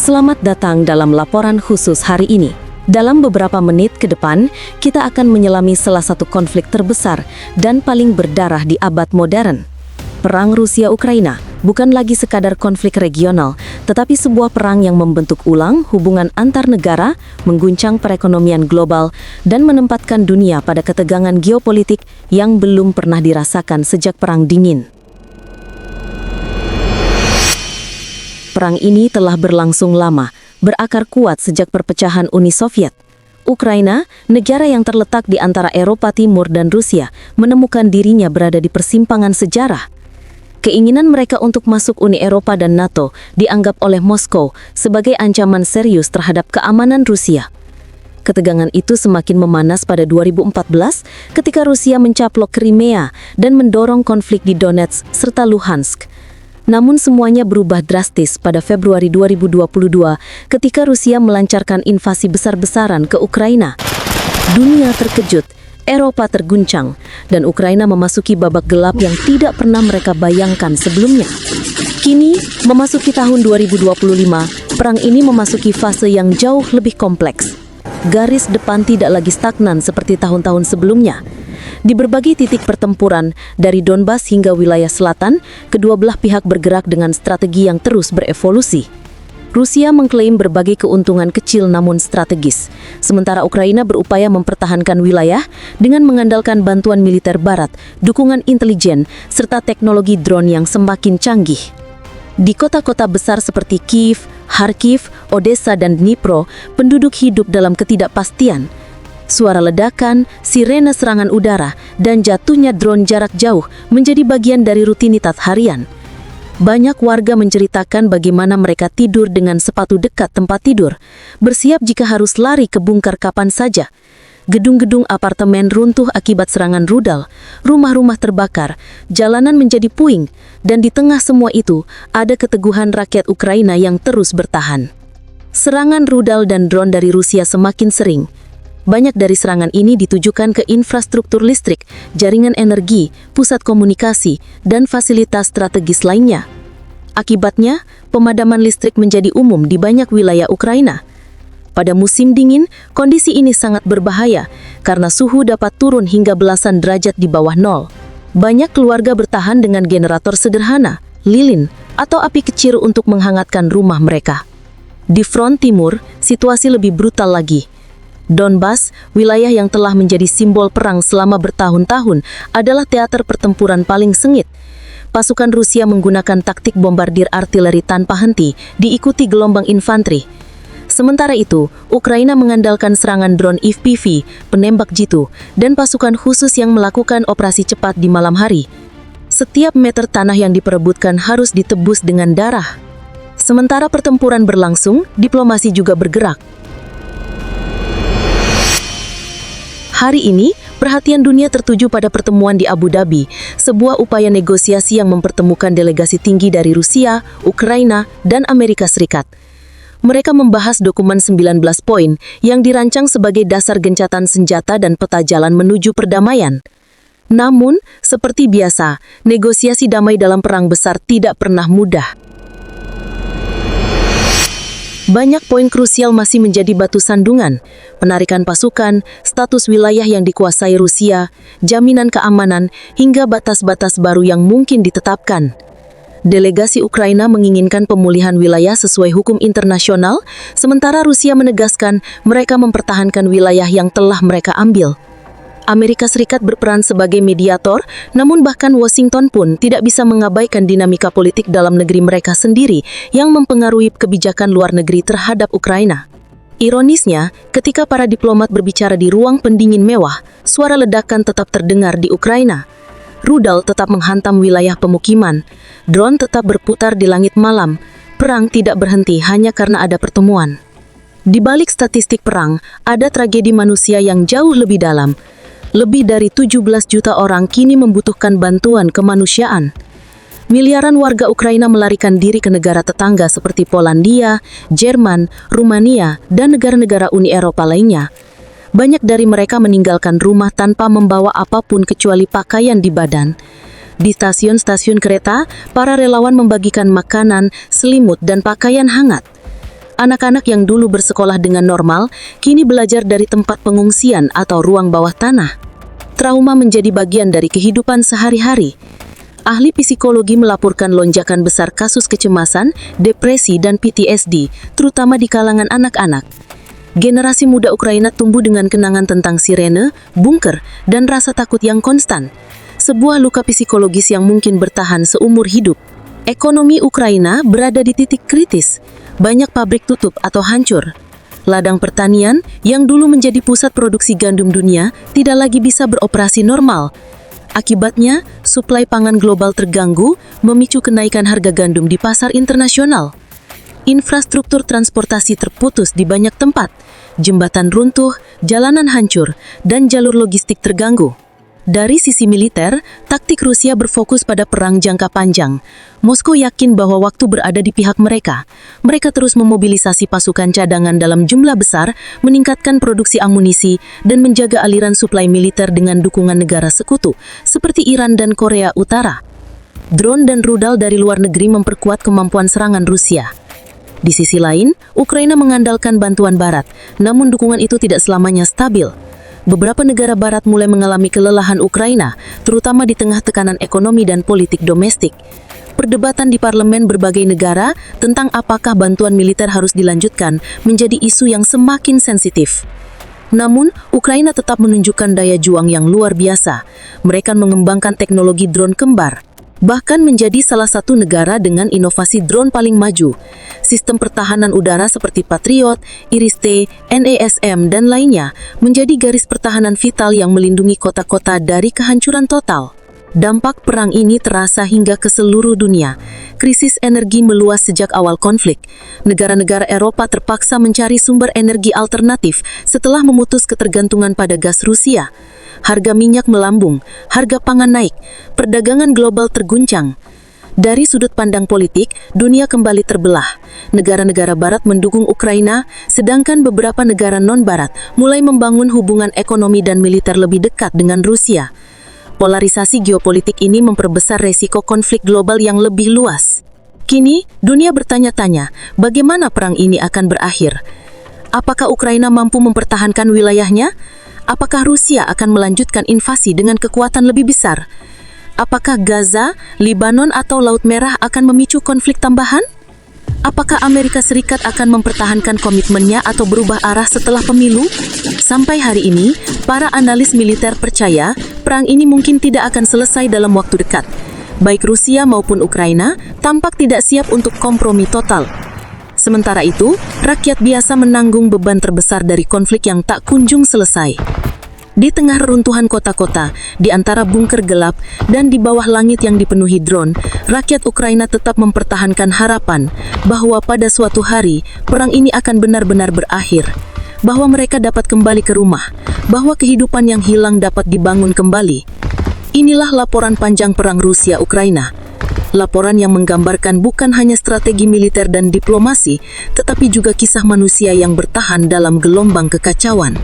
Selamat datang dalam laporan khusus hari ini. Dalam beberapa menit ke depan, kita akan menyelami salah satu konflik terbesar dan paling berdarah di abad modern. Perang Rusia-Ukraina bukan lagi sekadar konflik regional, tetapi sebuah perang yang membentuk ulang hubungan antar negara, mengguncang perekonomian global, dan menempatkan dunia pada ketegangan geopolitik yang belum pernah dirasakan sejak Perang Dingin. Perang ini telah berlangsung lama, berakar kuat sejak perpecahan Uni Soviet. Ukraina, negara yang terletak di antara Eropa Timur dan Rusia, menemukan dirinya berada di persimpangan sejarah. Keinginan mereka untuk masuk Uni Eropa dan NATO dianggap oleh Moskow sebagai ancaman serius terhadap keamanan Rusia. Ketegangan itu semakin memanas pada 2014 ketika Rusia mencaplok Crimea dan mendorong konflik di Donetsk serta Luhansk. Namun semuanya berubah drastis pada Februari 2022 ketika Rusia melancarkan invasi besar-besaran ke Ukraina. Dunia terkejut, Eropa terguncang, dan Ukraina memasuki babak gelap yang tidak pernah mereka bayangkan sebelumnya. Kini, memasuki tahun 2025, perang ini memasuki fase yang jauh lebih kompleks. Garis depan tidak lagi stagnan seperti tahun-tahun sebelumnya. Di berbagai titik pertempuran, dari Donbas hingga wilayah selatan, kedua belah pihak bergerak dengan strategi yang terus berevolusi. Rusia mengklaim berbagai keuntungan kecil namun strategis, sementara Ukraina berupaya mempertahankan wilayah dengan mengandalkan bantuan militer barat, dukungan intelijen, serta teknologi drone yang semakin canggih. Di kota-kota besar seperti Kiev, Kharkiv, Odessa, dan Dnipro, penduduk hidup dalam ketidakpastian. Suara ledakan, sirene serangan udara, dan jatuhnya drone jarak jauh menjadi bagian dari rutinitas harian. Banyak warga menceritakan bagaimana mereka tidur dengan sepatu dekat tempat tidur, bersiap jika harus lari ke bunker kapan saja. Gedung-gedung apartemen runtuh akibat serangan rudal, rumah-rumah terbakar, jalanan menjadi puing, dan di tengah semua itu ada keteguhan rakyat Ukraina yang terus bertahan. Serangan rudal dan drone dari Rusia semakin sering. Banyak dari serangan ini ditujukan ke infrastruktur listrik, jaringan energi, pusat komunikasi, dan fasilitas strategis lainnya. Akibatnya, pemadaman listrik menjadi umum di banyak wilayah Ukraina. Pada musim dingin, kondisi ini sangat berbahaya karena suhu dapat turun hingga belasan derajat di bawah nol. Banyak keluarga bertahan dengan generator sederhana, lilin, atau api kecil untuk menghangatkan rumah mereka. Di front timur, situasi lebih brutal lagi. Donbas, wilayah yang telah menjadi simbol perang selama bertahun-tahun, adalah teater pertempuran paling sengit. Pasukan Rusia menggunakan taktik bombardir artileri tanpa henti, diikuti gelombang infanteri. Sementara itu, Ukraina mengandalkan serangan drone FPV, penembak jitu, dan pasukan khusus yang melakukan operasi cepat di malam hari. Setiap meter tanah yang diperebutkan harus ditebus dengan darah. Sementara pertempuran berlangsung, diplomasi juga bergerak. Hari ini, perhatian dunia tertuju pada pertemuan di Abu Dhabi, sebuah upaya negosiasi yang mempertemukan delegasi tinggi dari Rusia, Ukraina, dan Amerika Serikat. Mereka membahas dokumen 19 poin yang dirancang sebagai dasar gencatan senjata dan peta jalan menuju perdamaian. Namun, seperti biasa, negosiasi damai dalam perang besar tidak pernah mudah. Banyak poin krusial masih menjadi batu sandungan, penarikan pasukan, status wilayah yang dikuasai Rusia, jaminan keamanan, hingga batas-batas baru yang mungkin ditetapkan. Delegasi Ukraina menginginkan pemulihan wilayah sesuai hukum internasional, sementara Rusia menegaskan mereka mempertahankan wilayah yang telah mereka ambil. Amerika Serikat berperan sebagai mediator, namun bahkan Washington pun tidak bisa mengabaikan dinamika politik dalam negeri mereka sendiri yang mempengaruhi kebijakan luar negeri terhadap Ukraina. Ironisnya, ketika para diplomat berbicara di ruang pendingin mewah, suara ledakan tetap terdengar di Ukraina. Rudal tetap menghantam wilayah pemukiman, drone tetap berputar di langit malam, perang tidak berhenti hanya karena ada pertemuan. Di balik statistik perang, ada tragedi manusia yang jauh lebih dalam. Lebih dari 17 juta orang kini membutuhkan bantuan kemanusiaan. Miliaran warga Ukraina melarikan diri ke negara tetangga seperti Polandia, Jerman, Rumania, dan negara-negara Uni Eropa lainnya. Banyak dari mereka meninggalkan rumah tanpa membawa apapun kecuali pakaian di badan. Di stasiun-stasiun kereta, para relawan membagikan makanan, selimut, dan pakaian hangat. Anak-anak yang dulu bersekolah dengan normal, kini belajar dari tempat pengungsian atau ruang bawah tanah. Trauma menjadi bagian dari kehidupan sehari-hari. Ahli psikologi melaporkan lonjakan besar kasus kecemasan, depresi, dan PTSD, terutama di kalangan anak-anak. Generasi muda Ukraina tumbuh dengan kenangan tentang sirene, bunker, dan rasa takut yang konstan. Sebuah luka psikologis yang mungkin bertahan seumur hidup. Ekonomi Ukraina berada di titik kritis. Banyak pabrik tutup atau hancur. Ladang pertanian yang dulu menjadi pusat produksi gandum dunia tidak lagi bisa beroperasi normal. Akibatnya, suplai pangan global terganggu, memicu kenaikan harga gandum di pasar internasional. Infrastruktur transportasi terputus di banyak tempat, jembatan runtuh, jalanan hancur, dan jalur logistik terganggu. Dari sisi militer, taktik Rusia berfokus pada perang jangka panjang. Moskow yakin bahwa waktu berada di pihak mereka. Mereka terus memobilisasi pasukan cadangan dalam jumlah besar, meningkatkan produksi amunisi, dan menjaga aliran suplai militer dengan dukungan negara sekutu, seperti Iran dan Korea Utara. Drone dan rudal dari luar negeri memperkuat kemampuan serangan Rusia. Di sisi lain, Ukraina mengandalkan bantuan Barat, namun dukungan itu tidak selamanya stabil. Beberapa negara Barat mulai mengalami kelelahan Ukraina, terutama di tengah tekanan ekonomi dan politik domestik. Perdebatan di parlemen berbagai negara tentang apakah bantuan militer harus dilanjutkan menjadi isu yang semakin sensitif. Namun, Ukraina tetap menunjukkan daya juang yang luar biasa. Mereka mengembangkan teknologi drone kembar, bahkan menjadi salah satu negara dengan inovasi drone paling maju. Sistem pertahanan udara seperti Patriot, Iris-T, NASM, dan lainnya menjadi garis pertahanan vital yang melindungi kota-kota dari kehancuran total. Dampak perang ini terasa hingga ke seluruh dunia. Krisis energi meluas sejak awal konflik. Negara-negara Eropa terpaksa mencari sumber energi alternatif setelah memutus ketergantungan pada gas Rusia. Harga minyak melambung, harga pangan naik, perdagangan global terguncang. Dari sudut pandang politik, dunia kembali terbelah. Negara-negara Barat mendukung Ukraina, sedangkan beberapa negara non-Barat mulai membangun hubungan ekonomi dan militer lebih dekat dengan Rusia. Polarisasi geopolitik ini memperbesar resiko konflik global yang lebih luas. Kini, dunia bertanya-tanya, bagaimana perang ini akan berakhir? Apakah Ukraina mampu mempertahankan wilayahnya? Apakah Rusia akan melanjutkan invasi dengan kekuatan lebih besar? Apakah Gaza, Lebanon, atau Laut Merah akan memicu konflik tambahan? Apakah Amerika Serikat akan mempertahankan komitmennya atau berubah arah setelah pemilu? Sampai hari ini, para analis militer percaya perang ini mungkin tidak akan selesai dalam waktu dekat. Baik Rusia maupun Ukraina tampak tidak siap untuk kompromi total. Sementara itu, rakyat biasa menanggung beban terbesar dari konflik yang tak kunjung selesai. Di tengah reruntuhan kota-kota, di antara bunker gelap, dan di bawah langit yang dipenuhi drone, rakyat Ukraina tetap mempertahankan harapan bahwa pada suatu hari, perang ini akan benar-benar berakhir, bahwa mereka dapat kembali ke rumah, bahwa kehidupan yang hilang dapat dibangun kembali. Inilah laporan panjang perang Rusia-Ukraina. Laporan yang menggambarkan bukan hanya strategi militer dan diplomasi, tetapi juga kisah manusia yang bertahan dalam gelombang kekacauan.